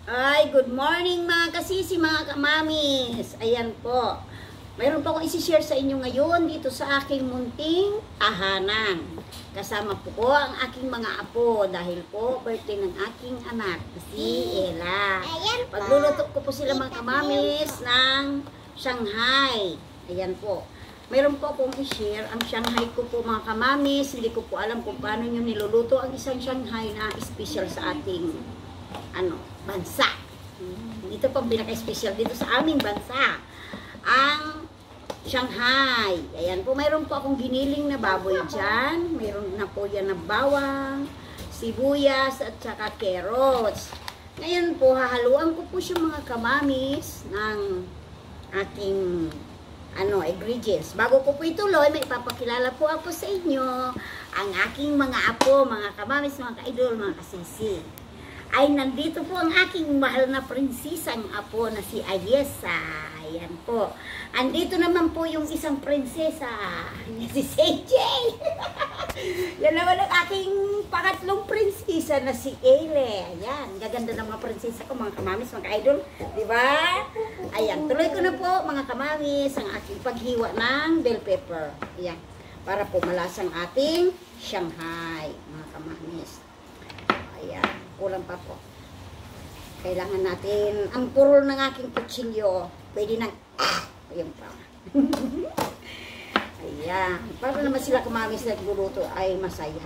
Ay, good morning mga kasisi, mga kamamis. Ayan po. Mayroon po akong isi-share sa inyo ngayon dito sa aking munting tahanan. Kasama po ko ang aking mga apo dahil po birthday ng aking anak, si Ella. Pagluluto ko po sila mga kamamis ng Shanghai. Ayan po. Mayroon po akong i-share ang Shanghai ko po mga kamamis. Hindi ko po alam kung paano nyo niluluto ang isang Shanghai na special sa ating bansa. Ito po pinaka-special dito sa aming bansa. Ang Shanghai. Ayan po, mayroon po akong giniling na baboy dyan. Mayroon na po yan na bawang, sibuyas, at saka carrots. Ngayon po, hahaluan ko po siya mga kamamis ng ating ingredients. Bago ko po ituloy, may ipapakilala po ako sa inyo ang aking mga apo, mga kamamis, mga ka-idol, mga kasisi. Ay nandito po ang aking mahal na prinsesang apo na si Ayesa. Ayan po. Andito naman po yung isang prinsesa na si CJ. Yan naman ang aking pangatlong prinsesa na si Ele. Ayan. Gaganda ng mga prinsesa ko, mga kamamis, mga idol. Diba? Ayan. Tuloy ko na po, mga kamamis, ang aking paghiwa ng bell pepper. Ayan. Para po malasang ating Shanghai, mga kamamis. Ayan. Kulang pa po. Kailangan natin, ang purol ng aking kutsilyo, pwede nang, ayan pa. Ayan. Para naman sila kamamis na nagluluto ay masaya.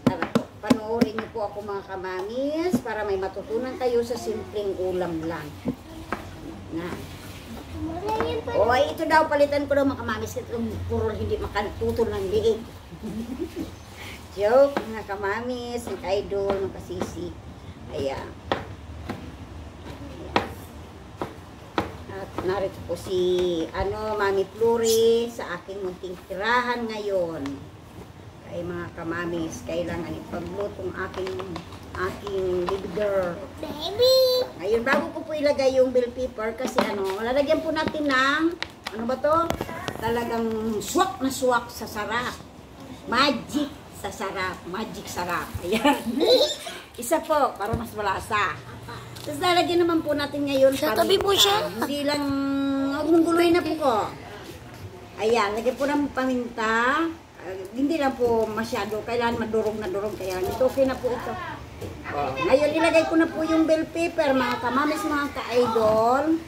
Tara po, panoorin niyo po ako mga kamamis para may matutunan kayo sa simpleng ulam lang. Na. O, ito daw, palitan ko daw mga kamamis, itong purol hindi makatutol ng liig. Joke, mga kamamis, mga ka-idol, mga kasisi. Ayan. At narito po si, Mami Flori sa aking munting tirahan ngayon. Ay mga kamamis, kailangan ipaglutong aking leader. Baby! Ngayon, bago ko po ilagay yung bell pepper, kasi lalagyan po natin ng, talagang swak na swak sa sarap. Magic sa sarap. Magic sarap. Ayan. Isa po, para mas malasa. Tapos lalagyan naman po natin ngayon. Sa tabi po siya. Hindi lang, gumuguloy na po ko. Ayan, lagyan po ng paminta. Hindi lang po masyado. Kailangan madurog na durog. Kaya ito, okay na po ito. Ngayon, ilagay ko na po yung bell pepper, mga kamamis, mga ka-idol.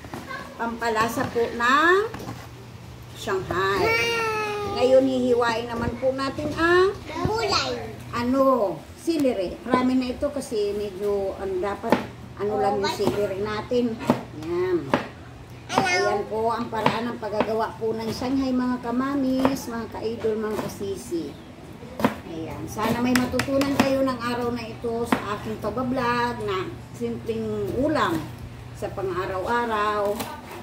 Pampalasa po ng Shanghai. Ngayon, hihiwain naman po natin ang Gulay. celery. Marami na ito kasi medyo, dapat, lang yung celery natin. Yan. Ayan po ang paraan ng paggagawa po ng Shanghai, mga kamamis, mga ka-idol, mga kasisi. Ayan. Sana may matutunan kayo ng araw na ito sa aking pagbablog na simpleng ulam sa pang-araw-araw.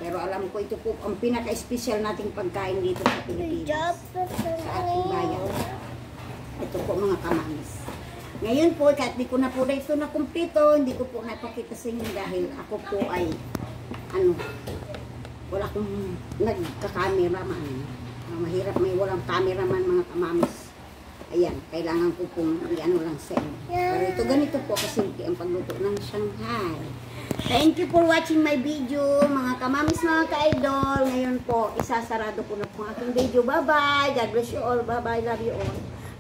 Pero alam ko ito po ang pinaka-special nating pagkain dito sa Pilipinas. Sa ating bayan. Ito po mga kamamis. Ngayon po, kahit di ko na po na ito na kumpleto, hindi ko po napakita sa inyo dahil ako po ay, wala akong nagka-cameraman. Mahirap may walang cameraman mga kamamis. Ayan, kailangan ko pong lang sa inyo. Pero ito ganito po kasimple ang pagluto ng Shanghai. Thank you for watching my video, mga kamamis, mga ka-idol. Ngayon po, isasarado ko na po ang aking video. Bye-bye. God bless you all. Bye-bye. Love you all.